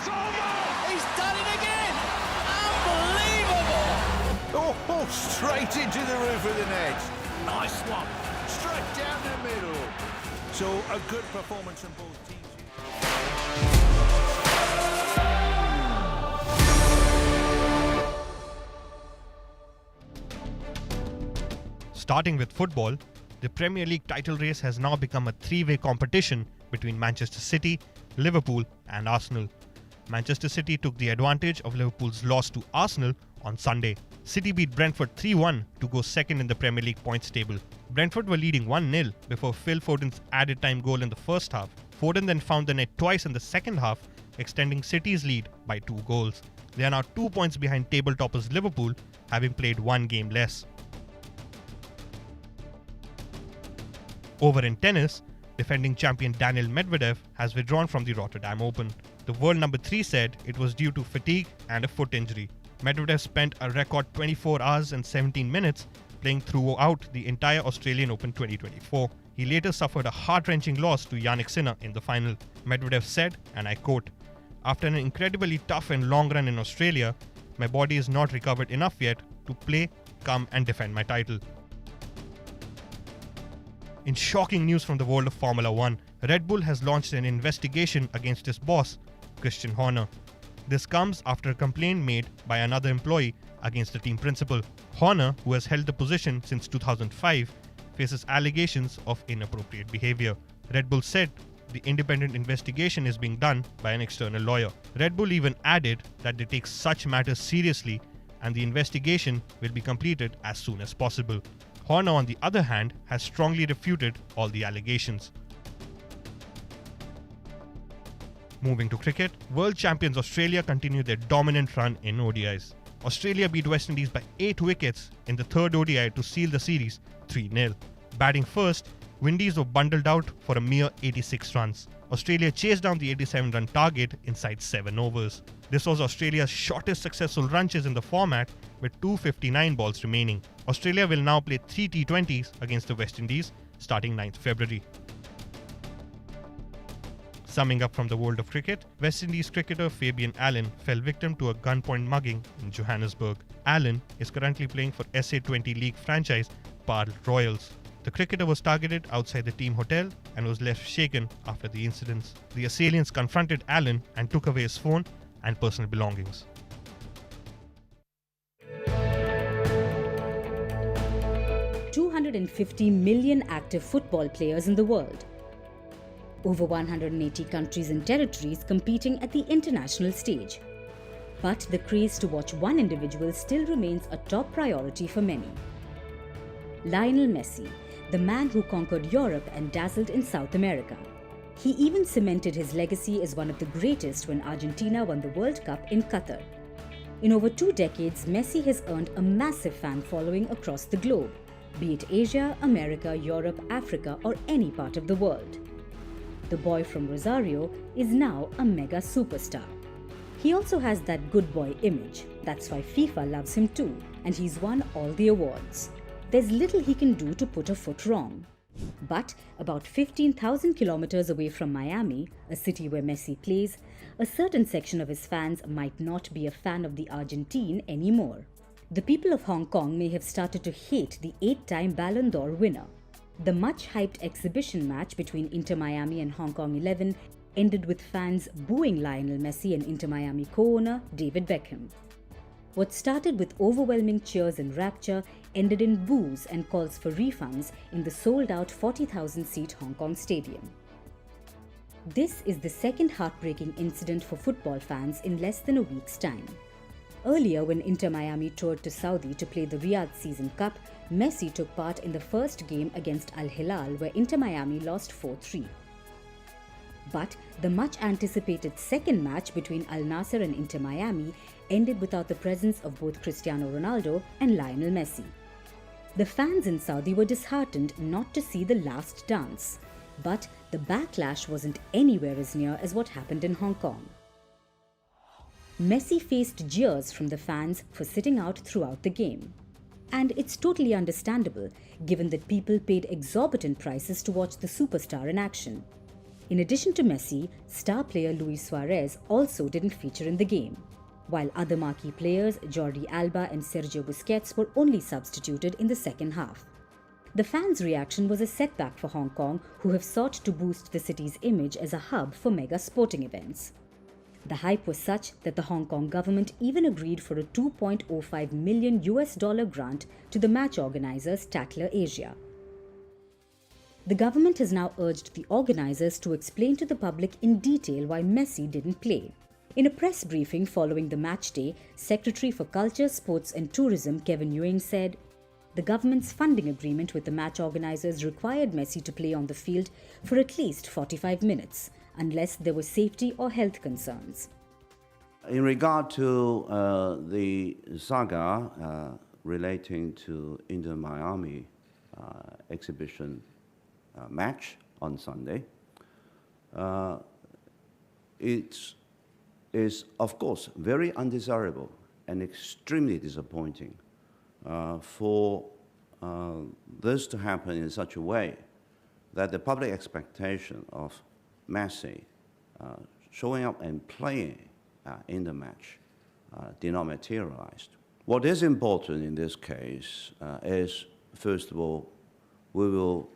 He's done it again! Unbelievable! Oh, straight into the roof of the net. Nice one. Straight down the middle. So a good performance from both teams. Starting with football, the Premier League title race has now become a three-way competition between Manchester City, Liverpool and Arsenal. Manchester City took the advantage of Liverpool's loss to Arsenal on Sunday. City beat Brentford 3-1 to go second in the Premier League points table. Brentford were leading 1-0 before Phil Foden's added time goal in the first half. Foden then found the net twice in the second half, extending City's lead by 2 goals. They are now 2 points behind table toppers Liverpool, having played 1 game less. Over in tennis, defending champion Daniil Medvedev has withdrawn from the Rotterdam Open. The world number 3 said it was due to fatigue and a foot injury. Medvedev spent a record 24 hours and 17 minutes playing throughout the entire Australian Open 2024. He later suffered a heart-wrenching loss to Jannik Sinner in the final. Medvedev said, and I quote, "After an incredibly tough and long run in Australia, my body is not recovered enough yet to play, come and defend my title." In shocking news from the world of Formula 1, Red Bull has launched an investigation against its boss, Christian Horner. This comes after a complaint made by another employee against the team principal. Horner, who has held the position since 2005, faces allegations of inappropriate behavior. Red Bull said the independent investigation is being done by an external lawyer. Red Bull even added that they take such matters seriously and the investigation will be completed as soon as possible. Horner, on the other hand, has strongly refuted all the allegations. Moving to cricket, world champions Australia continue their dominant run in ODIs. Australia beat West Indies by 8 wickets in the third ODI to seal the series 3-0. Batting first, Windies were bundled out for a mere 86 runs. Australia chased down the 87-run target inside 7 overs. This was Australia's shortest successful run chase in the format, with 259 balls remaining. Australia will now play 3 T20s against the West Indies starting 9th February. Summing up from the world of cricket, West Indies cricketer Fabian Allen fell victim to a gunpoint mugging in Johannesburg. Allen is currently playing for SA20 League franchise Paarl Royals. The cricketer was targeted outside the team hotel and was left shaken after the incidents. The assailants confronted Allen and took away his phone and personal belongings. $250 million active football players in the world. Over 180 countries and territories competing at the international stage. But the craze to watch one individual still remains a top priority for many. Lionel Messi, the man who conquered Europe and dazzled in South America. He even cemented his legacy as one of the greatest when Argentina won the World Cup in Qatar. In over 2 decades, Messi has earned a massive fan following across the globe, be it Asia, America, Europe, Africa, or any part of the world. The boy from Rosario is now a mega superstar. He also has that good boy image. That's why FIFA loves him too, and he's won all the awards. There's little he can do to put a foot wrong. But about 15,000 kilometers away from Miami, a city where Messi plays, a certain section of his fans might not be a fan of the Argentine anymore. The people of Hong Kong may have started to hate the 8-time Ballon d'Or winner. The much-hyped exhibition match between Intermiami and Hong Kong 11 ended with fans booing Lionel Messi and Intermiami co-owner David Beckham. What started with overwhelming cheers and rapture ended in boos and calls for refunds in the sold-out 40,000-seat Hong Kong stadium. This is the second heartbreaking incident for football fans in less than a week's time. Earlier, when Inter Miami toured to Saudi to play the Riyadh Season Cup, Messi took part in the first game against Al Hilal, where Inter Miami lost 4-3. But the much-anticipated second match between Al Nassr and Inter Miami ended without the presence of both Cristiano Ronaldo and Lionel Messi. The fans in Saudi were disheartened not to see the last dance, but the backlash wasn't anywhere as near as what happened in Hong Kong. Messi faced jeers from the fans for sitting out throughout the game. And it's totally understandable, given that people paid exorbitant prices to watch the superstar in action. In addition to Messi, star player Luis Suarez also didn't feature in the game, while other marquee players Jordi Alba and Sergio Busquets were only substituted in the second half. The fans' reaction was a setback for Hong Kong, who have sought to boost the city's image as a hub for mega sporting events. The hype was such that the Hong Kong government even agreed for a $2.05 million grant to the match organisers Tatler Asia. The government has now urged the organisers to explain to the public in detail why Messi didn't play. In a press briefing following the match day, Secretary for Culture, Sports and Tourism Kevin Ewing said, "The government's funding agreement with the match organisers required Messi to play on the field for at least 45 minutes, unless there were safety or health concerns." In regard to the saga relating to intermiami exhibition match on Sunday, it is, of course, very undesirable and extremely disappointing for this to happen in such a way that the public expectation of Messi showing up and playing in the match did not materialize. What is important in this case is, first of all, we will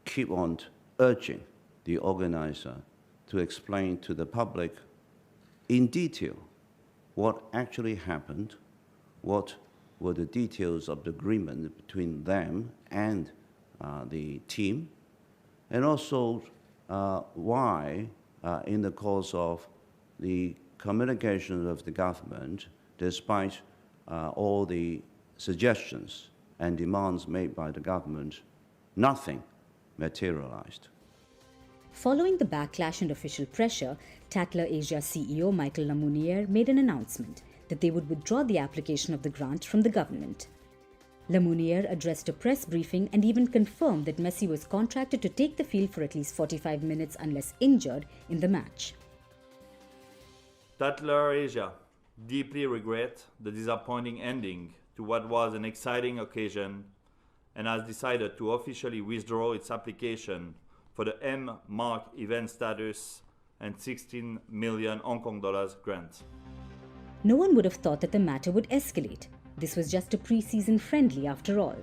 keep on urging the organizer to explain to the public in detail what actually happened, what were the details of the agreement between them and the team, and also why, in the course of the communication of the government, despite all the suggestions and demands made by the government, nothing materialized. Following the backlash and official pressure, Tatler Asia CEO Michael Lamounière made an announcement that they would withdraw the application of the grant from the government. Lamounière addressed a press briefing and even confirmed that Messi was contracted to take the field for at least 45 minutes unless injured in the match. Tatler Asia deeply regret the disappointing ending to what was an exciting occasion and has decided to officially withdraw its application for the M-Mark event status and 16 million Hong Kong dollars grant. No one would have thought that the matter would escalate. This was just a pre-season friendly after all.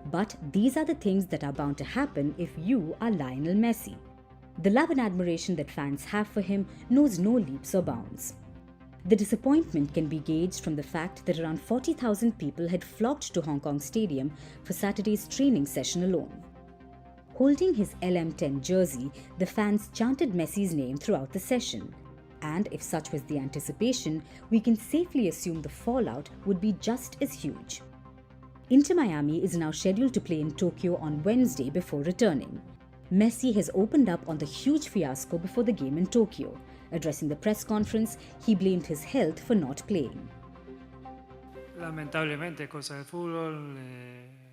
But these are the things that are bound to happen if you are Lionel Messi. The love and admiration that fans have for him knows no leaps or bounds. The disappointment can be gauged from the fact that around 40,000 people had flocked to Hong Kong Stadium for Saturday's training session alone. Holding his LM10 jersey, the fans chanted Messi's name throughout the session. And if such was the anticipation, we can safely assume the fallout would be just as huge. Intermiami is now scheduled to play in Tokyo on Wednesday before returning. Messi has opened up on the huge fiasco before the game in Tokyo. Addressing the press conference, he blamed his health for not playing.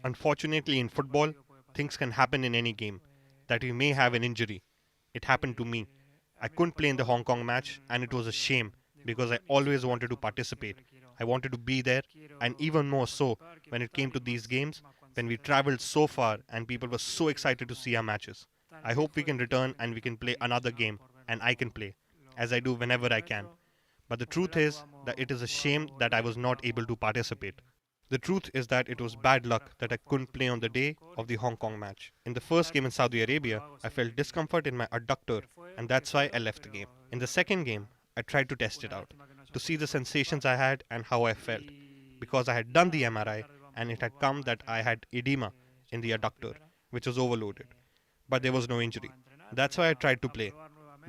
Unfortunately, in football, things can happen in any game, that you may have an injury. It happened to me. I couldn't play in the Hong Kong match, and it was a shame because I always wanted to participate. I wanted to be there, and even more so when it came to these games, when we traveled so far and people were so excited to see our matches. I hope we can return and we can play another game, and I can play, as I do whenever I can. But the truth is that it is a shame that I was not able to participate. The truth is that it was bad luck that I couldn't play on the day of the Hong Kong match. In the first game in Saudi Arabia, I felt discomfort in my adductor, and that's why I left the game. In the second game, I tried to test it out, to see the sensations I had and how I felt, because I had done the MRI and it had come that I had edema in the adductor, which was overloaded. But there was no injury. That's why I tried to play.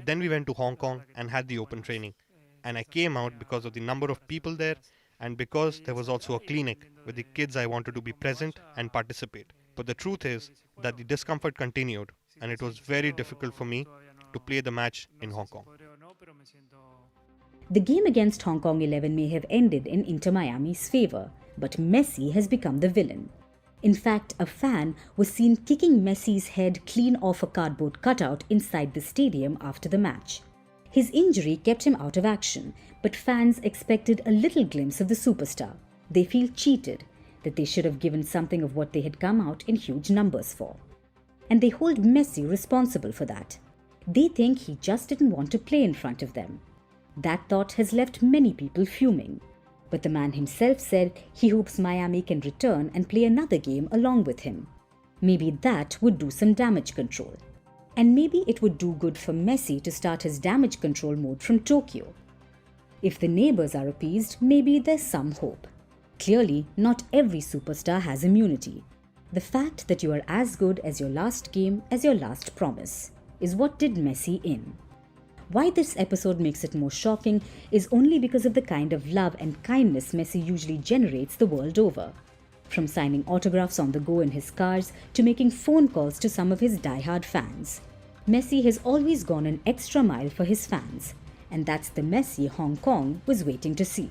Then we went to Hong Kong and had the open training. And I came out because of the number of people there and because there was also a clinic with the kids I wanted to be present and participate. But the truth is that the discomfort continued and it was very difficult for me to play the match in Hong Kong. The game against Hong Kong 11 may have ended in Intermiami's favour, but Messi has become the villain. In fact, a fan was seen kicking Messi's head clean off a cardboard cutout inside the stadium after the match. His injury kept him out of action, but fans expected a little glimpse of the superstar. They feel cheated, that they should have given something of what they had come out in huge numbers for. And they hold Messi responsible for that. They think he just didn't want to play in front of them. That thought has left many people fuming. But the man himself said he hopes Miami can return and play another game along with him. Maybe that would do some damage control. And maybe it would do good for Messi to start his damage control mode from Tokyo. If the neighbours are appeased, maybe there's some hope. Clearly, not every superstar has immunity. The fact that you are as good as your last game as your last promise is what did Messi in. Why this episode makes it more shocking is only because of the kind of love and kindness Messi usually generates the world over. From signing autographs on the go in his cars to making phone calls to some of his die-hard fans. Messi has always gone an extra mile for his fans, and that's the Messi Hong Kong was waiting to see.